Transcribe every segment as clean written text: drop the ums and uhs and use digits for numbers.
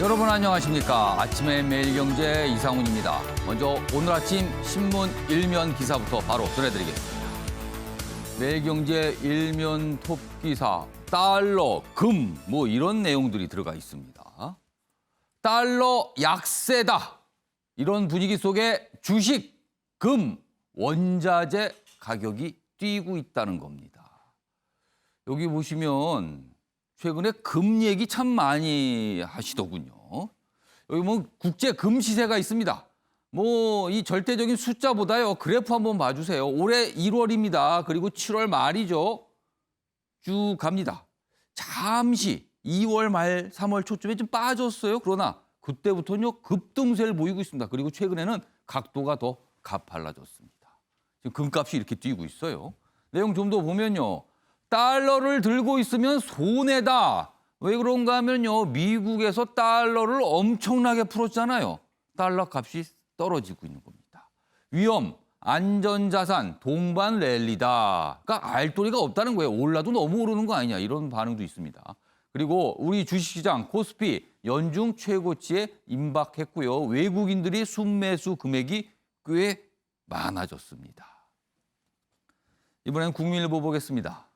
여러분 안녕하십니까? 아침의 매일경제 이상훈입니다. 먼저 오늘 아침 신문 일면 기사부터 바로 전해드리겠습니다. 매일경제 일면 톱 기사, 달러, 금, 이런 내용들이 들어가 있습니다. 달러 약세다. 이런 분위기 속에 주식, 금, 원자재 가격이 뛰고 있다는 겁니다. 여기 보시면 최근에 금 얘기 참 많이 하시더군요. 여기 국제 금 시세가 있습니다. 이 절대적인 숫자보다요. 그래프 한번 봐주세요. 올해 1월입니다. 그리고 7월 말이죠. 쭉 갑니다. 잠시 2월 말 3월 초쯤에 좀 빠졌어요. 그러나 그때부터는요. 급등세를 보이고 있습니다. 그리고 최근에는 각도가 더 가팔라졌습니다. 지금 금값이 이렇게 뛰고 있어요. 내용 좀 더 보면요. 달러를 들고 있으면 손해다. 왜 그런가 하면요. 미국에서 달러를 엄청나게 풀었잖아요. 달러 값이 떨어지고 있는 겁니다. 위험, 안전자산, 동반 랠리다. 그러니까 알도리가 없다는 거예요. 올라도 너무 오르는 거 아니냐. 이런 반응도 있습니다. 그리고 우리 주식시장 코스피 연중 최고치에 임박했고요. 외국인들이 순매수 금액이 꽤 많아졌습니다. 이번엔 국민일보 보겠습니다.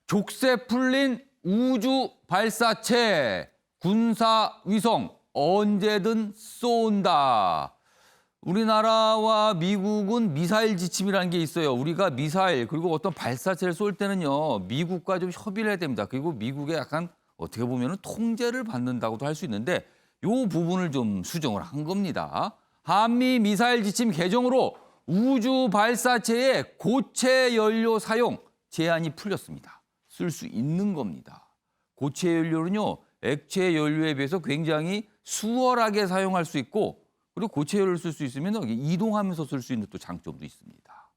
족쇄 풀린 우주 발사체, 군사 위성 언제든 쏜다. 우리나라와 미국은 미사일 지침이라는 게 있어요. 우리가 미사일 그리고 어떤 발사체를 쏠 때는요. 미국과 좀 협의를 해야 됩니다. 그리고 미국의 약간 어떻게 보면 통제를 받는다고도 할 수 있는데 이 부분을 좀 수정을 한 겁니다. 한미 미사일 지침 개정으로 우주 발사체의 고체 연료 사용 제한이 풀렸습니다. 쓸 수 있는 겁니다. 고체 연료는요. 액체 연료에 비해서 굉장히 수월하게 사용할 수 있고 그리고 고체 연료를 쓸 수 있으면 이동하면서 쓸 수 있는 또 장점도 있습니다.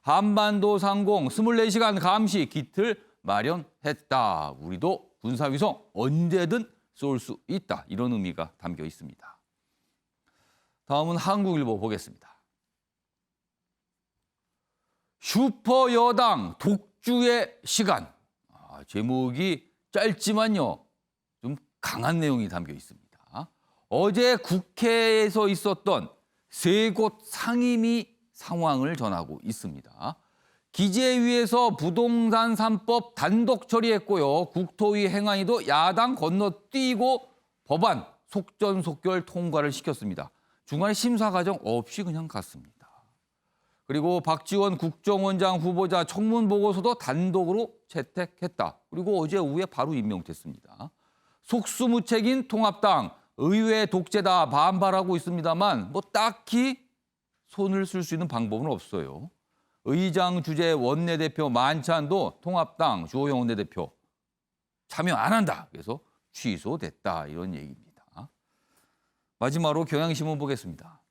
한반도 상공 24시간 감시 기틀 마련했다. 우리도 군사위성 언제든 쏠 수 있다. 이런 의미가 담겨 있습니다. 다음은 한국일보 보겠습니다. 슈퍼 여당 독주의 시간. 제목이 짧지만요. 좀 강한 내용이 담겨 있습니다. 어제 국회에서 있었던 세 곳 상임위 상황을 전하고 있습니다. 기재위에서 부동산 3법 단독 처리했고요. 국토위 행안위도 야당 건너뛰고 법안 속전속결 통과를 시켰습니다. 중간에 심사 과정 없이 그냥 갔습니다. 그리고 박지원 국정원장 후보자 청문 보고서도 단독으로 채택했다. 그리고 어제 오후에 바로 임명됐습니다. 속수무책인 통합당, 의회 독재다 반발하고 있습니다만 딱히 손을 쓸 수 있는 방법은 없어요. 의장 주재 원내대표 만찬도 통합당 주호영 원내대표 참여 안 한다. 그래서 취소됐다. 이런 얘기입니다. 마지막으로 경향신문 보겠습니다.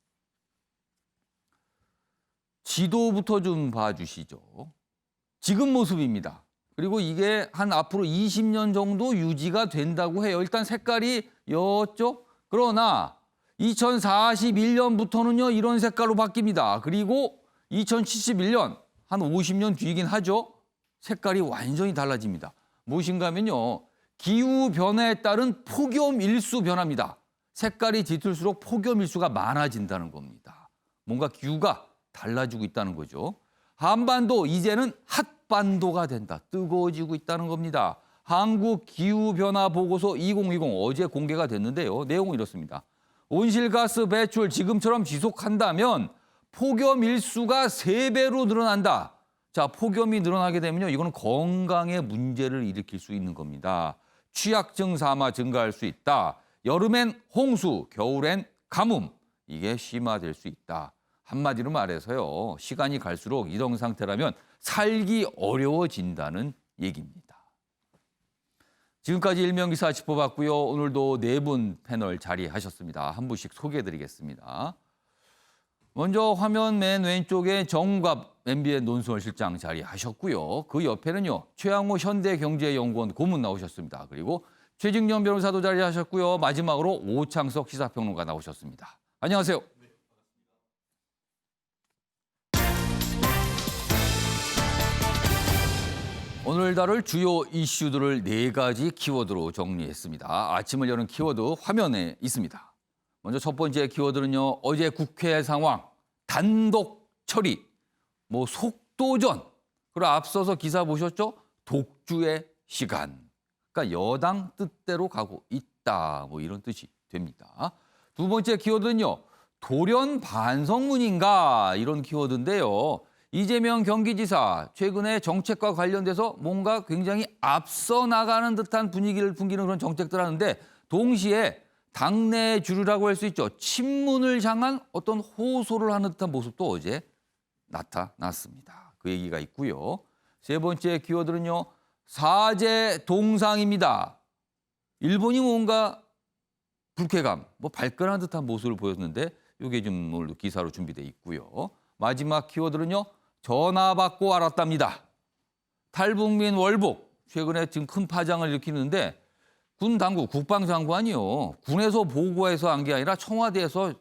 지도부터 좀 봐주시죠. 지금 모습입니다. 그리고 이게 한 앞으로 20년 정도 유지가 된다고 해요. 일단 색깔이 였죠. 그러나 2041년부터는요. 이런 색깔로 바뀝니다. 그리고 2071년 한 50년 뒤이긴 하죠. 색깔이 완전히 달라집니다. 무엇인가 하면요. 기후변화에 따른 폭염일수 변화입니다. 색깔이 짙을수록 폭염일수가 많아진다는 겁니다. 뭔가 기후가 달라지고 있다는 거죠. 한반도 이제는 핫반도가 된다. 뜨거워지고 있다는 겁니다. 한국기후변화보고서 2020 어제 공개가 됐는데요. 내용은 이렇습니다. 온실가스 배출 지금처럼 지속한다면 폭염 일수가 3배로 늘어난다. 자, 폭염이 늘어나게 되면요. 이거는 건강에 문제를 일으킬 수 있는 겁니다. 취약증 사마 증가할 수 있다. 여름엔 홍수, 겨울엔 가뭄. 이게 심화될 수 있다. 한마디로 말해서요. 시간이 갈수록 이런 상태라면 살기 어려워진다는 얘기입니다. 지금까지 일면기사 짚어봤고요. 오늘도 4분 패널 자리하셨습니다. 한 분씩 소개해드리겠습니다. 먼저 화면 맨 왼쪽에 정갑 MBN 논설 실장 자리하셨고요. 그 옆에는요. 최양호 현대경제연구원 고문 나오셨습니다. 그리고 최진경 변호사도 자리하셨고요. 마지막으로 오창석 시사평론가 나오셨습니다. 안녕하세요. 오늘 다룰 주요 이슈들을 4가지 키워드로 정리했습니다. 아침을 여는 키워드 화면에 있습니다. 먼저 첫 번째 키워드는요. 어제 국회 상황, 단독 처리, 속도전. 그리고 앞서서 기사 보셨죠? 독주의 시간. 그러니까 여당 뜻대로 가고 있다. 이런 뜻이 됩니다. 두 번째 키워드는요. 돌연 반성문인가 이런 키워드인데요. 이재명 경기지사 최근에 정책과 관련돼서 뭔가 굉장히 앞서 나가는 듯한 분위기를 풍기는 그런 정책들 하는데 동시에 당내 주류라고 할 수 있죠. 친문을 향한 어떤 호소를 하는 듯한 모습도 어제 나타났습니다. 그 얘기가 있고요. 세 번째 키워드는요. 사제 동상입니다. 일본이 뭔가 불쾌감, 발끈한 듯한 모습을 보였는데 이게 좀 오늘 기사로 준비돼 있고요. 마지막 키워드는요. 전화 받고 알았답니다. 탈북민 월북, 최근에 지금 큰 파장을 일으키는데 군 당국, 국방장관이요. 군에서 보고해서 한 게 아니라 청와대에서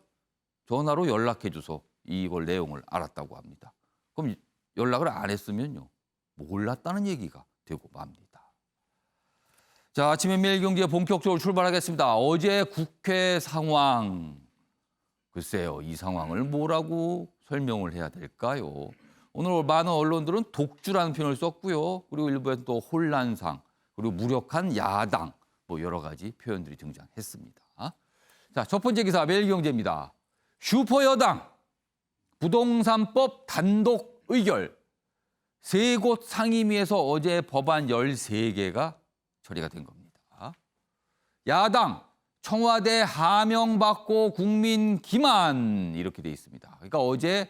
전화로 연락해줘서 이걸 내용을 알았다고 합니다. 그럼 연락을 안 했으면요. 몰랐다는 얘기가 되고 맙니다. 자, 아침에 매일경제 본격적으로 출발하겠습니다. 어제 국회 상황. 글쎄요, 이 상황을 뭐라고 설명을 해야 될까요? 오늘 많은 언론들은 독주라는 표현을 썼고요. 그리고 일부에서 또 혼란상, 그리고 무력한 야당, 여러 가지 표현들이 등장했습니다. 자, 첫 번째 기사 매일경제입니다. 슈퍼여당, 부동산법 단독 의결. 3곳 상임위에서 어제 법안 13개가 처리가 된 겁니다. 야당, 청와대 하명받고 국민 기만 이렇게 돼 있습니다. 그러니까 어제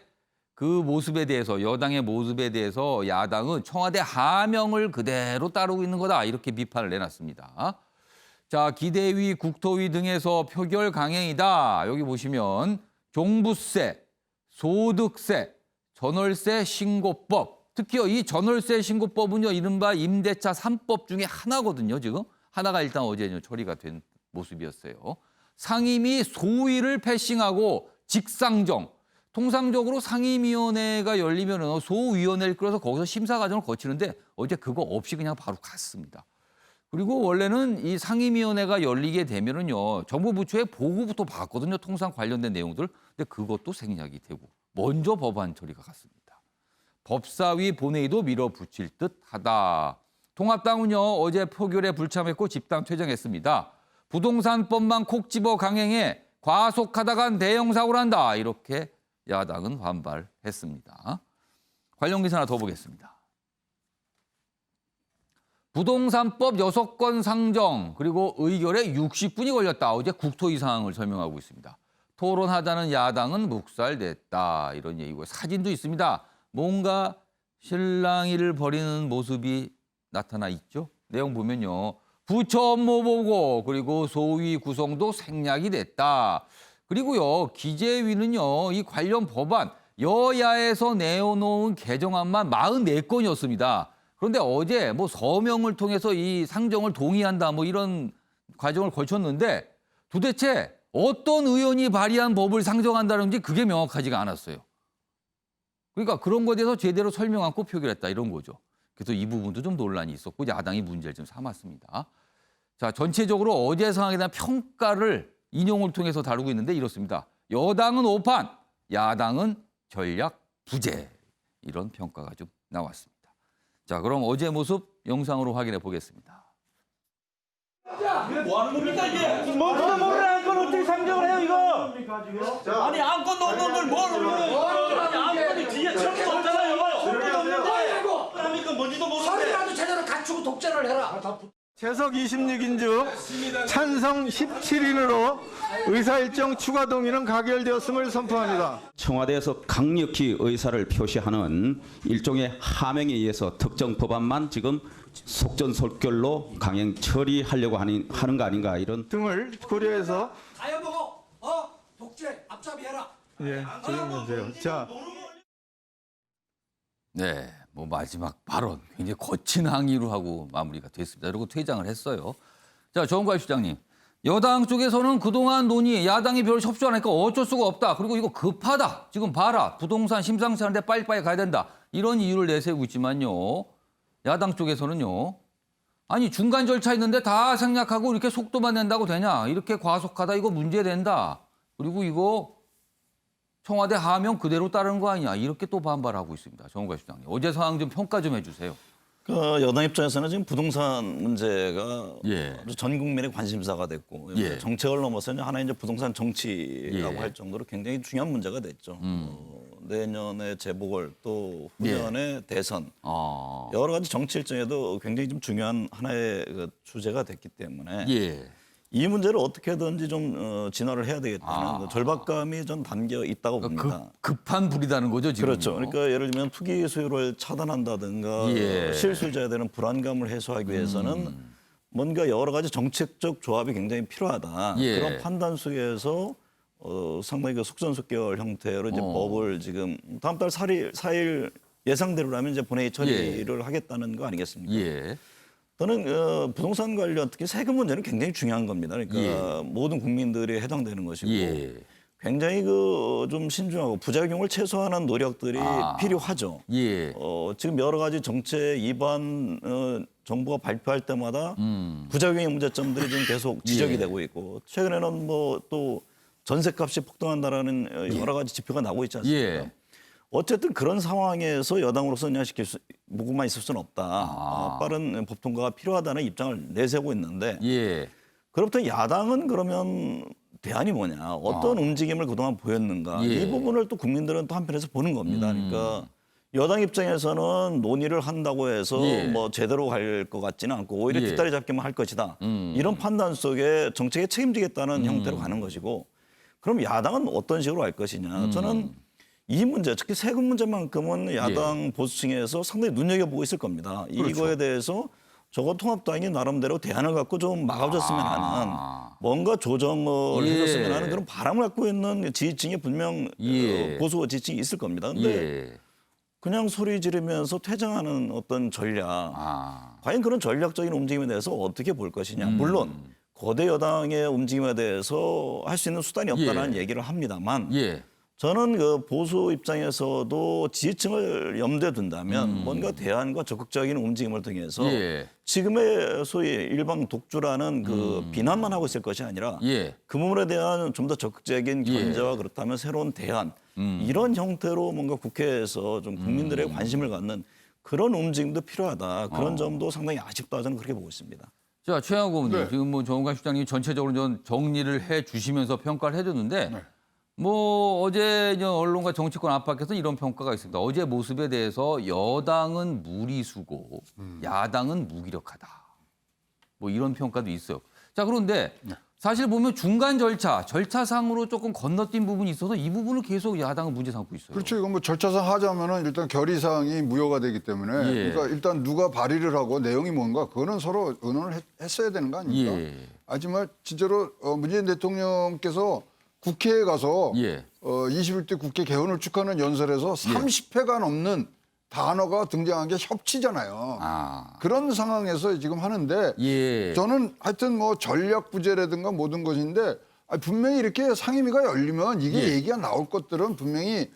그 모습에 대해서 여당의 모습에 대해서 야당은 청와대 하명을 그대로 따르고 있는 거다 이렇게 비판을 내놨습니다. 자, 기대위, 국토위 등에서 표결 강행이다. 여기 보시면 종부세, 소득세, 전월세 신고법. 특히요 이 전월세 신고법은요 이른바 임대차 3법 중에 하나거든요. 지금 하나가 일단 어제 처리가 된 모습이었어요. 상임위 소위를 패싱하고 직상정. 통상적으로 상임위원회가 열리면 소위원회를 끌어서 거기서 심사 과정을 거치는데 어제 그거 없이 그냥 바로 갔습니다. 그리고 원래는 이 상임위원회가 열리게 되면은요 정부 부처의 보고부터 받거든요. 통상 관련된 내용들. 근데 그것도 생략이 되고 먼저 법안 처리가 갔습니다. 법사위 본회의도 밀어붙일 듯하다. 통합당은요 어제 표결에 불참했고 집단 퇴장했습니다. 부동산법만 콕 집어 강행해 과속하다간 대형 사고를 한다. 이렇게 야당은 반발했습니다. 관련 기사 하나 더 보겠습니다. 부동산법 6건 상정 그리고 의결에 60분이 걸렸다. 어제 국토위 상황을 설명하고 있습니다. 토론하자는 야당은 묵살됐다. 이런 얘기고 사진도 있습니다. 뭔가 실랑이를 벌이는 모습이 나타나 있죠. 내용 보면요. 부처 업무 보고 그리고 소위 구성도 생략이 됐다. 그리고요. 기재위는요. 이 관련 법안 여야에서 내놓은 개정안만 44건이었습니다. 그런데 어제 서명을 통해서 이 상정을 동의한다 이런 과정을 거쳤는데 도대체 어떤 의원이 발의한 법을 상정한다는지 그게 명확하지가 않았어요. 그러니까 그런 것에 대해서 제대로 설명 않고 표결했다 이런 거죠. 그래서 이 부분도 좀 논란이 있었고 야당이 문제를 좀 삼았습니다. 자, 전체적으로 어제 상황에 대한 평가를 인용을 통해서 다루고 있는데 이렇습니다. 여당은 오판, 야당은 전략 부재. 이런 평가가 좀 나왔습니다. 자, 그럼 어제 모습 영상으로 확인해 보겠습니다. 뭐 하는 겁니까 이게? 뭔지도 모르는 안건 어떻게 상정을 해요 이거? 아니 안건도 없는 걸 뭘? 아니 안건이 뒤에 철도 없잖아요. 철도 없는데. 그러니까 뭔지도 모르는데. 서류라도 제대로 갖추고 독재를 해라. 재석 26인 중 찬성 17인으로 의사일정 추가 동의는 가결되었음을 선포합니다. 청와대에서 강력히 의사를 표시하는 일종의 하명에 의해서 특정 법안만 지금 속전속결로 강행 처리하려고 하는 거 아닌가 이런 등을 고려해서 자연보고 독재 앞잡이해라. 예, 조용해주세요. 자. 네, 마지막 발언 굉장히 거친 항의로 하고 마무리가 됐습니다. 그리고 퇴장을 했어요. 자, 정관입 실장님. 여당 쪽에서는 그동안 논의 야당이 별로 협조 안 하니까 어쩔 수가 없다. 그리고 이거 급하다. 지금 봐라. 부동산 심상치 않은데 빨리빨리 가야 된다. 이런 이유를 내세우고 있지만요. 야당 쪽에서는요. 아니 중간 절차 있는데 다 생략하고 이렇게 속도만 낸다고 되냐. 이렇게 과속하다 이거 문제된다. 그리고 이거 청와대 하명 그대로 따르는 거 아니냐. 이렇게 또 반발하고 있습니다. 정우관 시장님. 어제 상황 좀 평가 좀 해주세요. 그 여당 입장에서는 지금 부동산 문제가 예. 아주 전 국민의 관심사가 됐고 예. 정책을 넘어서 하나의 이제 부동산 정치라고 예. 할 정도로 굉장히 중요한 문제가 됐죠. 내년에 재보궐 또 후년에 대선 아. 여러 가지 정치 일정에도 굉장히 좀 중요한 하나의 그 주제가 됐기 때문에 예. 이 문제를 어떻게든지 좀 진화를 해야 되겠다는 그 절박감이 좀 담겨 있다고 봅니다. 급한 불이다는 거죠 지금. 그렇죠. 그러니까 예를 들면 투기 수요를 차단한다든가 예. 실수요자에 대한 불안감을 해소하기 위해서는 뭔가 여러 가지 정책적 조합이 굉장히 필요하다. 예. 그런 판단 속에서 상당히 그 속전속결 형태로 이제 법을 지금 다음 달 4일 예상대로라면 이제 본회의 처리를 하겠다는 거 아니겠습니까? 예. 저는 부동산 관련 특히 세금 문제는 굉장히 중요한 겁니다. 그러니까 예. 모든 국민들이 해당되는 것이고 예. 굉장히 그 좀 신중하고 부작용을 최소화하는 노력들이 필요하죠. 예. 지금 여러 가지 정책 위반 정부가 발표할 때마다 부작용의 문제점들이 지금 계속 지적이 예. 되고 있고 최근에는 뭐 또 전세값이 폭등한다라는 여러 가지 지표가 나오고 있지 않습니까? 예. 어쨌든 그런 상황에서 여당으로서 보고만 있을 수는 없다. 빠른 법 통과가 필요하다는 입장을 내세우고 있는데 예. 그렇다면 야당은 그러면 대안이 뭐냐? 어떤 움직임을 그동안 보였는가? 예. 이 부분을 또 국민들은 또 한편에서 보는 겁니다. 그러니까 여당 입장에서는 논의를 한다고 해서 예. 뭐 제대로 갈 것 같지는 않고 오히려 예. 뒷다리 잡기만 할 것이다. 이런 판단 속에 정책에 책임지겠다는 형태로 가는 것이고 그럼 야당은 어떤 식으로 할 것이냐? 저는 이 문제, 특히 세금 문제만큼은 야당 보수층에서 상당히 눈여겨보고 있을 겁니다. 이거에 대해서 저거 통합당이 나름대로 대안을 갖고 좀 막아줬으면 하는 뭔가 조정을 해줬으면 하는 그런 바람을 갖고 있는 지지층이 분명 보수 지지층이 있을 겁니다. 근데 그냥 소리 지르면서 퇴장하는 어떤 전략, 과연 그런 전략적인 움직임에 대해서 어떻게 볼 것이냐. 물론 거대 여당의 움직임에 대해서 할 수 있는 수단이 없다는 얘기를 합니다만 저는 그 보수 입장에서도 지지층을 염두에 둔다면 뭔가 대안과 적극적인 움직임을 통해서 지금의 소위 일방 독주라는 그 비난만 하고 있을 것이 아니라 그 부분에 대한 좀 더 적극적인 견제와 그렇다면 새로운 대안 이런 형태로 뭔가 국회에서 좀 국민들의 관심을 갖는 그런 움직임도 필요하다. 그런 점도 상당히 아쉽다 저는 그렇게 보고 있습니다. 자, 최영호 의원님, 지금 뭐 정우관 실장님이 전체적으로 좀 정리를 해 주시면서 평가를 해줬는데 뭐 어제 이제 언론과 정치권 압박에서 이런 평가가 있습니다. 어제 모습에 대해서 여당은 무리수고 야당은 무기력하다. 뭐 이런 평가도 있어요. 자, 그런데 사실 보면 중간 절차상으로 조금 건너뛴 부분이 있어서 이 부분을 계속 야당은 문제 삼고 있어요. 그렇죠. 이건 뭐 절차상 하자면은 일단 결의사항이 무효가 되기 때문에 그러니까 일단 누가 발의를 하고 내용이 뭔가 그거는 서로 의논을 했어야 되는 거 아닙니까? 하지만 진짜로 문재인 대통령께서 국회에 가서 21대 국회 개원을 축하하는 연설에서 30회가 넘는 단어가 등장한 게 협치잖아요. 그런 상황에서 지금 하는데 저는 하여튼 뭐 전략 부재라든가 모든 것인데 분명히 이렇게 상임위가 열리면 이게 얘기가 나올 것들은 분명히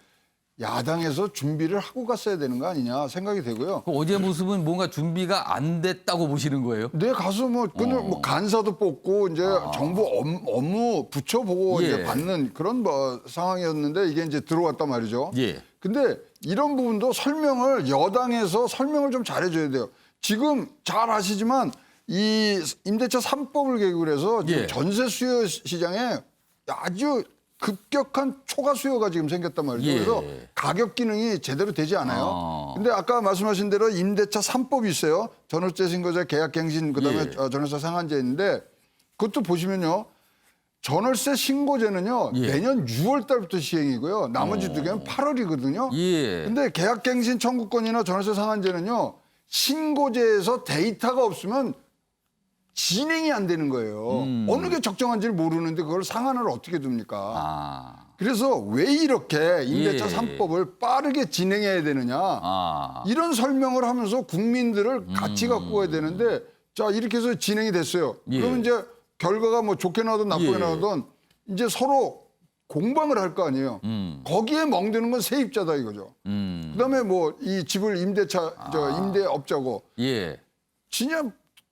야당에서 준비를 하고 갔어야 되는 거 아니냐 생각이 되고요. 어제 모습은 뭔가 준비가 안 됐다고 보시는 거예요? 네, 가서 뭐 간사도 뽑고 이제 정부 업무 부처 보고 이제 받는 그런 뭐 상황이었는데 이게 이제 들어왔단 말이죠. 근데 이런 부분도 설명을 여당에서 설명을 좀 잘해줘야 돼요. 지금 잘 아시지만 이 임대차 3법을 계기로 해서 지금 전세 수요 시장에 아주 급격한 초과 수요가 지금 생겼단 말이죠. 그래서 가격 기능이 제대로 되지 않아요. 근데 아까 말씀하신 대로 임대차 3법이 있어요. 전월세 신고자 계약갱신 그다음에 전월세 상한제 있는데 그것도 보시면요. 전월세 신고제는요. 내년 6월 달부터 시행이고요. 나머지 두 개는 8월이거든요. 근데 계약갱신 청구권이나 전월세 상한제는요. 신고제에서 데이터가 없으면 진행이 안 되는 거예요. 어느 게 적정한지를 모르는데 그걸 상한을 어떻게 둡니까? 그래서 왜 이렇게 임대차 3법을 빠르게 진행해야 되느냐. 이런 설명을 하면서 국민들을 같이 갖고 가야 되는데 자 이렇게 해서 진행이 됐어요. 그러면 이제 결과가 뭐 좋게 나오든 나쁘게 나오든 이제 서로 공방을 할 거 아니에요. 거기에 멍드는 건 세입자다 이거죠. 그다음에 뭐 이 집을 임대업자고 예. 진짜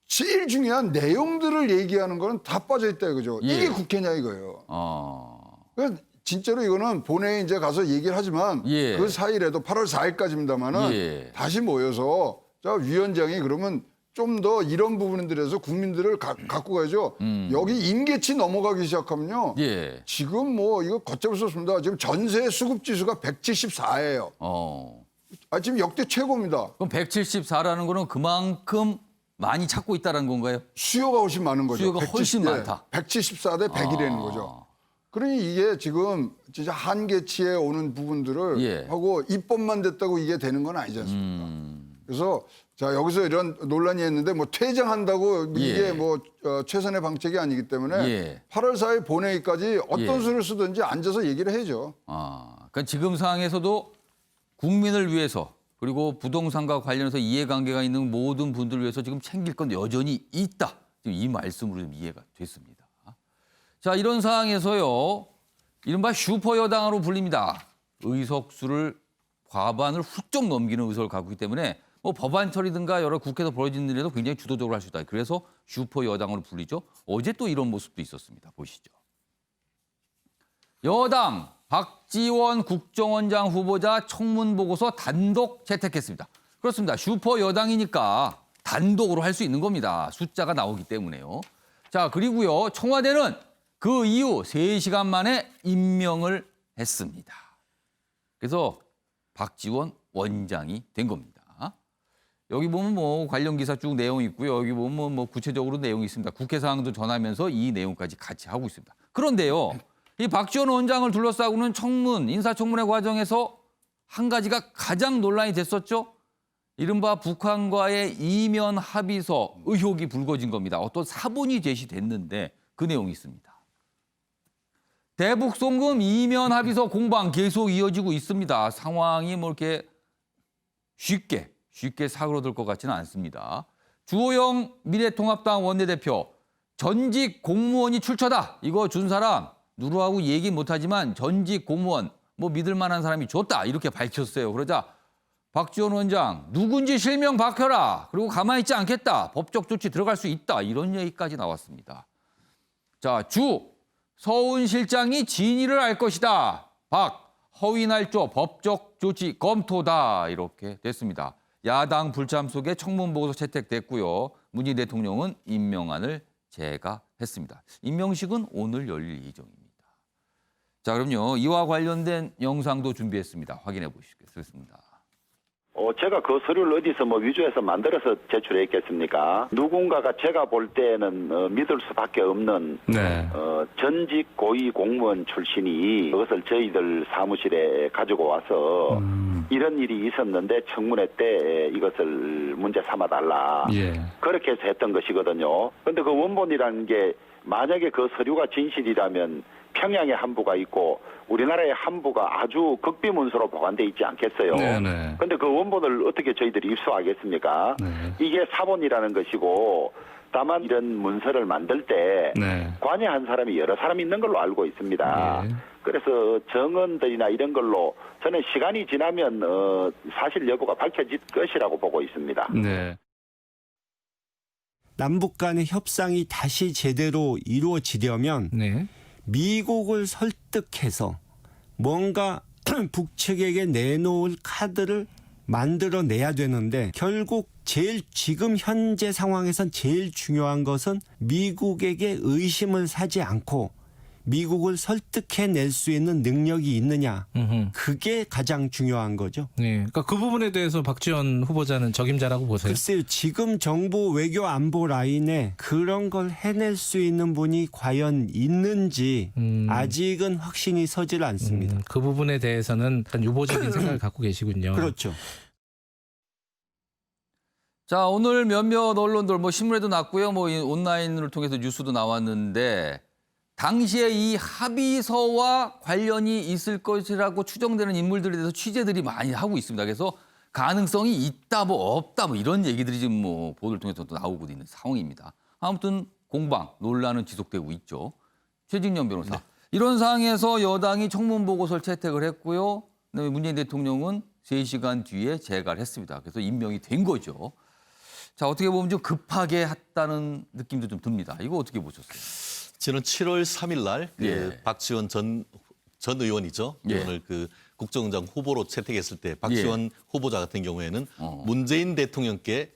제일 중요한 내용들을 얘기하는 거는 다 빠져 있다 이거죠. 예. 이게 국회냐 이거예요. 어. 그러니까 진짜로 이거는 본회의 이제 가서 얘기를 하지만 예. 그 사이라도 8월 4일까지입니다만은 예. 다시 모여서 자 위원장이 그러면 좀 더 이런 부분들에서 국민들을 갖고 가야죠. 여기 임계치 넘어가기 시작하면요. 예. 지금 뭐 이거 걷잡을 수 없습니다. 지금 전세 수급 지수가 174예요. 지금 역대 최고입니다. 그럼 174라는 거는 그만큼 많이 찾고 있다는 건가요? 수요가 훨씬 많은 거죠. 수요가 훨씬 많다. 174 대 100이라는 거죠. 그러니 이게 지금 진짜 한계치에 오는 부분들을 예. 하고 입법만 됐다고 이게 되는 건 아니지 않습니까? 그래서 자 여기서 이런 논란이 있는데 뭐 퇴장한다고 이게 예. 뭐 최선의 방책이 아니기 때문에 예. 8월 4일 본회의까지 어떤 예. 수를 쓰든지 앉아서 얘기를 해야죠. 그러니까 지금 상황에서도 국민을 위해서 그리고 부동산과 관련해서 이해관계가 있는 모든 분들을 위해서 지금 챙길 건 여전히 있다. 지금 이 말씀으로 좀 이해가 됐습니다. 자, 이런 상황에서요. 이른바 슈퍼여당으로 불립니다. 의석수를 과반을 훌쩍 넘기는 의석을 갖고 있기 때문에 뭐 법안 처리든가 여러 국회에서 벌어지는 일에도 굉장히 주도적으로 할 수 있다. 그래서 슈퍼여당으로 불리죠. 어제 또 이런 모습도 있었습니다. 보시죠. 여당 박지원 국정원장 후보자 청문 보고서 단독 채택했습니다. 그렇습니다. 슈퍼 여당이니까 단독으로 할 수 있는 겁니다. 숫자가 나오기 때문에요. 자, 그리고요. 청와대는 그 이후 3시간 만에 임명을 했습니다. 그래서 박지원 원장이 된 겁니다. 여기 보면 뭐 관련 기사 쭉 내용이 있고요. 여기 보면 뭐 구체적으로 내용이 있습니다. 국회 사항도 전하면서 이 내용까지 같이 하고 있습니다. 그런데요. 이 박지원 원장을 둘러싸고는 청문, 인사청문회 과정에서 한 가지가 가장 논란이 됐었죠. 이른바 북한과의 이면 합의서 의혹이 불거진 겁니다. 어떤 사본이 제시됐는데 그 내용이 있습니다. 대북 송금 이면 합의서 공방 계속 이어지고 있습니다. 상황이 뭐 이렇게 쉽게 사그러들 것 같지는 않습니다. 주호영 미래통합당 원내대표 전직 공무원이 출처다. 이거 준 사람 누구하고 얘기 못하지만 전직 공무원 뭐 믿을 만한 사람이 줬다. 이렇게 밝혔어요. 그러자 박지원 원장 누군지 실명 밝혀라. 그리고 가만히 있지 않겠다. 법적 조치 들어갈 수 있다. 이런 얘기까지 나왔습니다. 자, 서훈 실장이 진위를 알 것이다. 허위 날조 법적 조치 검토다. 이렇게 됐습니다. 야당 불참 속에 청문 보고서 채택됐고요. 문재인 대통령은 임명안을 제거했습니다. 임명식은 오늘 열릴 예정입니다. 자, 그럼요. 이와 관련된 영상도 준비했습니다. 확인해 보시겠습니다. 제가 그 서류를 어디서 뭐 위조해서 만들어서 제출했겠습니까? 누군가가 제가 볼 때는 믿을 수밖에 없는 전직 고위 공무원 출신이 그것을 저희들 사무실에 가지고 와서 이런 일이 있었는데 청문회 때 이것을 문제 삼아달라. 그렇게 해서 했던 것이거든요. 그런데 그 원본이라는 게 만약에 그 서류가 진실이라면 평양에 한부가 있고 우리나라의 한부가 아주 극비문서로 보관돼 있지 않겠어요. 그런데 그 원본을 어떻게 저희들이 입수하겠습니까? 이게 사본이라는 것이고 다만 이런 문서를 만들 때 관여한 사람이 여러 사람 있는 걸로 알고 있습니다. 그래서 정언들이나 이런 걸로 저는 시간이 지나면 사실 여부가 밝혀질 것이라고 보고 있습니다. 남북 간의 협상이 다시 제대로 이루어지려면 미국을 설득해서 뭔가 북측에게 내놓을 카드를 만들어내야 되는데 결국 지금 현재 상황에선 제일 중요한 것은 미국에게 의심을 사지 않고 미국을 설득해낼 수 있는 능력이 있느냐. 그게 가장 중요한 거죠. 그러니까 그 부분에 대해서 박지원 후보자는 적임자라고 보세요? 글쎄요. 지금 정부 외교 안보 라인에 그런 걸 해낼 수 있는 분이 과연 있는지 아직은 확신이 서질 않습니다. 그 부분에 대해서는 약간 유보적인 생각을 갖고 계시군요. 그렇죠. 자, 오늘 몇몇 언론들 뭐 신문에도 났고요. 뭐 온라인을 통해서 뉴스도 나왔는데 당시에 이 합의서와 관련이 있을 것이라고 추정되는 인물들에 대해서 취재들이 많이 하고 있습니다. 그래서 가능성이 있다, 뭐 없다, 뭐 이런 얘기들이 지금 뭐 보도를 통해서도 나오고 있는 상황입니다. 아무튼 공방, 논란은 지속되고 있죠. 최진영 변호사. 이런 상황에서 여당이 청문 보고서를 채택을 했고요. 그다음에 문재인 대통령은 3시간 뒤에 재가를 했습니다. 그래서 임명이 된 거죠. 자, 어떻게 보면 좀 급하게 했다는 느낌도 좀 듭니다. 이거 어떻게 보셨어요? 저는 7월 3일 날 예. 박지원 전 의원이죠. 예. 오늘 그 국정원장 후보로 채택했을 때 박지원 후보자 같은 경우에는 어. 문재인 대통령께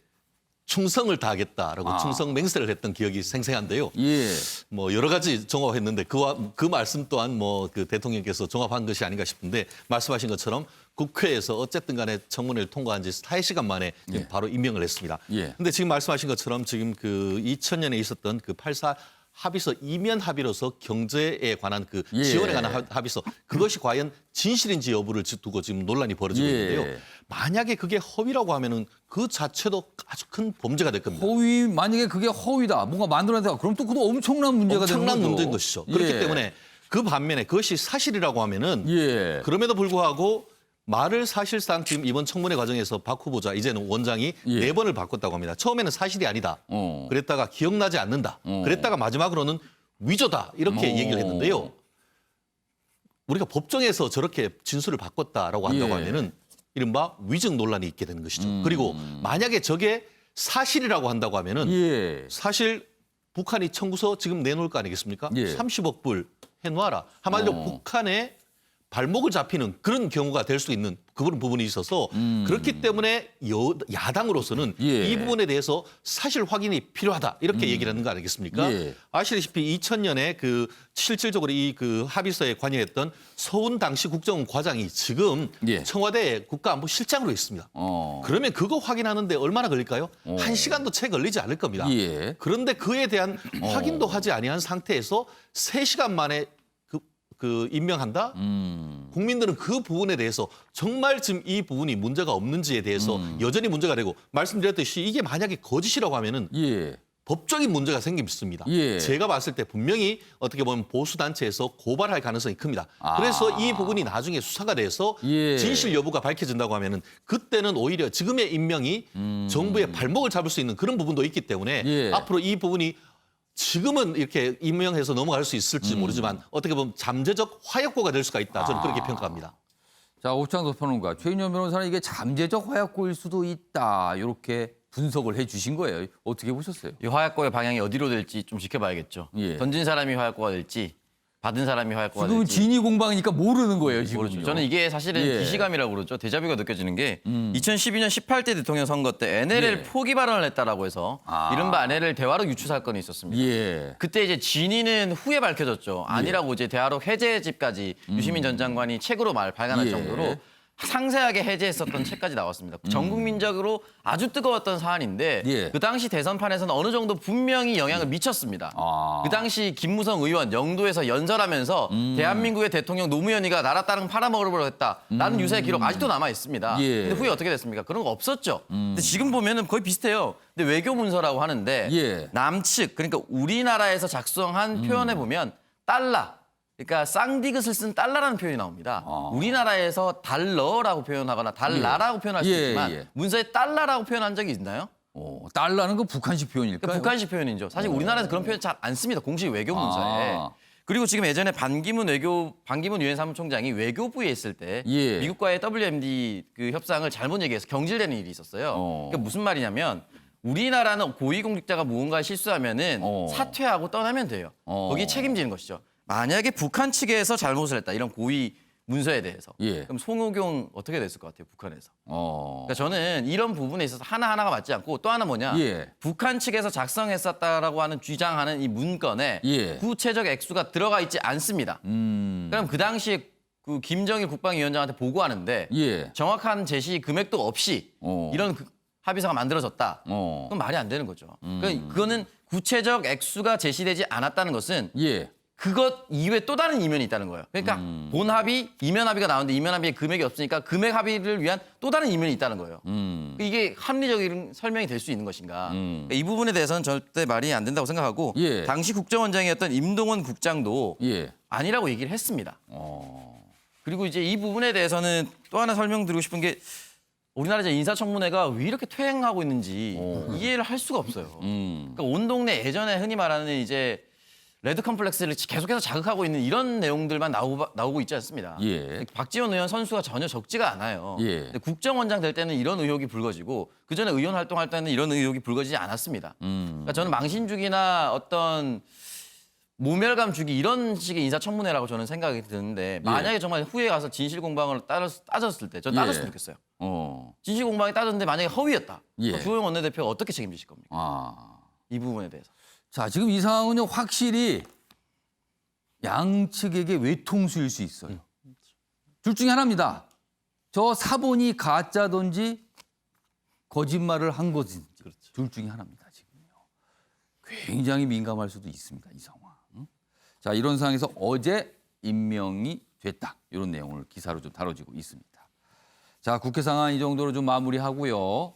충성을 다하겠다라고 충성 맹세를 했던 기억이 생생한데요. 예. 뭐 여러 가지 종합했는데 그 말씀 또한 뭐 그 대통령께서 종합한 것이 아닌가 싶은데 말씀하신 것처럼 국회에서 어쨌든 간에 청문회를 통과한 지 4시간 만에 예. 바로 임명을 했습니다. 예. 근데 지금 말씀하신 것처럼 지금 그 2000년에 있었던 그 8.4 합의서 이면 합의로서 경제에 관한 그 예. 지원에 관한 합의서 그것이 과연 진실인지 여부를 두고 지금 논란이 벌어지고 예. 있는데요. 만약에 그게 허위라고 하면은 그 자체도 아주 큰 범죄가 될 겁니다. 허위, 만약에 그게 허위다. 뭔가 만들어낸다. 그럼 또 그것도 엄청난 문제가 되는 거죠. 엄청난 문제인 것이죠. 그렇기 예. 때문에 그 반면에 그것이 사실이라고 하면은 예. 그럼에도 불구하고 말을 사실상 지금 이번 청문회 과정에서 박 후보자 이제는 원장이 예. 4번을 바꿨다고 합니다. 처음에는 사실이 아니다. 어. 그랬다가 기억나지 않는다. 그랬다가 마지막으로는 위조다. 이렇게 얘기를 했는데요. 우리가 법정에서 저렇게 진술을 바꿨다라고 한다고 예. 하면은 이른바 위증 논란이 있게 되는 것이죠. 그리고 만약에 저게 사실이라고 한다고 하면은 예. 사실 북한이 청구서 지금 내놓을 거 아니겠습니까? 예. 30억 불 해놓아라. 한마디로 북한에 발목을 잡히는 그런 경우가 될 수 있는 그런 부분이 있어서 그렇기 때문에 야당으로서는 예. 이 부분에 대해서 사실 확인이 필요하다 이렇게 얘기를 하는 거 아니겠습니까? 예. 아시다시피 2000년에 그 실질적으로 이 그 합의서에 관여했던 서훈 당시 국정원 과장이 지금 예. 청와대 국가안보실장으로 있습니다. 그러면 그거 확인하는데 얼마나 걸릴까요? 1시간도 채 걸리지 않을 겁니다. 예. 그런데 그에 대한 확인도 하지 아니한 상태에서 3시간 만에 그 임명한다? 국민들은 그 부분에 대해서 정말 지금 이 부분이 문제가 없는지에 대해서 여전히 문제가 되고 말씀드렸듯이 이게 만약에 거짓이라고 하면은 예. 법적인 문제가 생깁니다. 예. 제가 봤을 때 분명히 어떻게 보면 보수단체에서 고발할 가능성이 큽니다. 그래서 이 부분이 나중에 수사가 돼서 예. 진실 여부가 밝혀진다고 하면은 그때는 오히려 지금의 임명이 정부의 발목을 잡을 수 있는 그런 부분도 있기 때문에 예. 앞으로 이 부분이 지금은 이렇게 임명해서 넘어갈 수 있을지 모르지만 어떻게 보면 잠재적 화약고가 될 수가 있다. 저는 그렇게 평가합니다. 자, 오창석 평론가, 최인현 변호사는 이게 잠재적 화약고일 수도 있다. 이렇게 분석을 해 주신 거예요. 어떻게 보셨어요? 이 화약고의 방향이 어디로 될지 좀 지켜봐야겠죠. 예. 던진 사람이 화약고가 될지 받은 사람이 화약고가 지금은 될지. 진위 공방이니까 모르는 거예요, 지금. 모르죠. 저는 이게 사실은 예. 기시감이라고 그러죠. 데자뷰가 느껴지는 게 2012년 18대 대통령 선거 때 NLL 예. 포기 발언을 했다라고 해서 이른바 NLL 대화록 유추 사건이 있었습니다. 예. 그때 이제 진위는 후에 밝혀졌죠. 아니라고 이제 대화록 해제집까지 유시민 전 장관이 책으로 발간할 예. 정도로 상세하게 해제했었던 책까지 나왔습니다. 전 국민적으로 아주 뜨거웠던 사안인데 예. 그 당시 대선판에서는 어느 정도 분명히 영향을 미쳤습니다. 아. 그 당시 김무성 의원 영도에서 연설하면서 대한민국의 대통령 노무현이가 나라 땅을 팔아먹으려고 했다. 라는 유세 기록 아직도 남아 있습니다. 예. 근데 후에 어떻게 됐습니까? 그런 거 없었죠. 근데 지금 보면은 거의 비슷해요. 근데 외교 문서라고 하는데 예. 남측 그러니까 우리나라에서 작성한 표현에 보면 달러 그러니까 쌍디귿을 쓴 달러라는 표현이 나옵니다. 우리나라에서 달러라고 표현하거나 달라라고 표현할 수 예, 있지만 예. 문서에 달러라고 표현한 적이 있나요? 달러는 그 북한식 표현일까요? 그러니까 북한식 표현이죠. 사실 우리나라에서 그런 표현 잘 안 씁니다. 공식 외교 문서에. 그리고 지금 예전에 반기문 유엔 사무총장이 외교부에 있을 때 예. 미국과의 WMD 그 협상을 잘못 얘기해서 경질되는 일이 있었어요. 그러니까 무슨 말이냐면 우리나라는 고위공직자가 무언가 실수하면은 사퇴하고 떠나면 돼요. 거기 책임지는 것이죠. 만약에 북한 측에서 잘못을 했다. 이런 고위 문서에 대해서. 예. 그럼 송호경 어떻게 됐을 것 같아요? 북한에서. 어. 그러니까 저는 이런 부분에 있어서 하나하나가 맞지 않고 또 하나 뭐냐. 예. 북한 측에서 작성했었다라고 하는 주장하는 이 문건에 예. 구체적 액수가 들어가 있지 않습니다. 그럼 그 당시에 그 김정일 국방위원장한테 보고하는데 예. 정확한 제시 금액도 없이 이런 합의서가 만들어졌다. 어. 그건 말이 안 되는 거죠. 그러니까 그거는 구체적 액수가 제시되지 않았다는 것은 예. 그것 이외에 또 다른 이면이 있다는 거예요. 그러니까 본 합의, 이면 합의가 나오는데 이면 합의에 금액이 없으니까 금액 합의를 위한 또 다른 이면이 있다는 거예요. 이게 합리적인 설명이 될 수 있는 것인가. 그러니까 이 부분에 대해서는 절대 말이 안 된다고 생각하고 예. 당시 국정원장이었던 임동원 국장도 예. 아니라고 얘기를 했습니다. 그리고 이제 이 부분에 대해서는 또 하나 설명드리고 싶은 게 우리나라 이제 인사청문회가 왜 이렇게 퇴행하고 있는지 이해를 할 수가 없어요. 그러니까 온 동네 예전에 흔히 말하는 이제 레드 컴플렉스를 계속해서 자극하고 있는 이런 내용들만 나오고 있지 않습니다. 예. 박지원 의원 선수가 전혀 적지가 않아요. 예. 근데 국정원장 될 때는 이런 의혹이 불거지고 그전에 의원 활동할 때는 이런 의혹이 불거지지 않았습니다. 그러니까 저는 망신주기나 어떤 모멸감 주기 이런 식의 인사청문회라고 저는 생각이 드는데 만약에 정말 후에 가서 진실 공방을 따졌을 때 저는 따졌으면 좋겠어요. 진실 공방이 따졌는데 만약에 허위였다. 예. 주호영 원내대표가 어떻게 책임지실 겁니까? 아. 이 부분에 대해서. 자, 지금 이 상황은요, 확실히 양측에게 외통수일 수 있어요. 둘 중에 하나입니다. 저 사본이 가짜든지 거짓말을 한 것인지. 둘 중에 하나입니다, 지금요. 굉장히 민감할 수도 있습니다, 이 상황. 자, 이런 상황에서 어제 임명이 됐다. 이런 내용을 기사로 좀 다뤄지고 있습니다. 자, 국회 상황 이 정도로 좀 마무리하고요.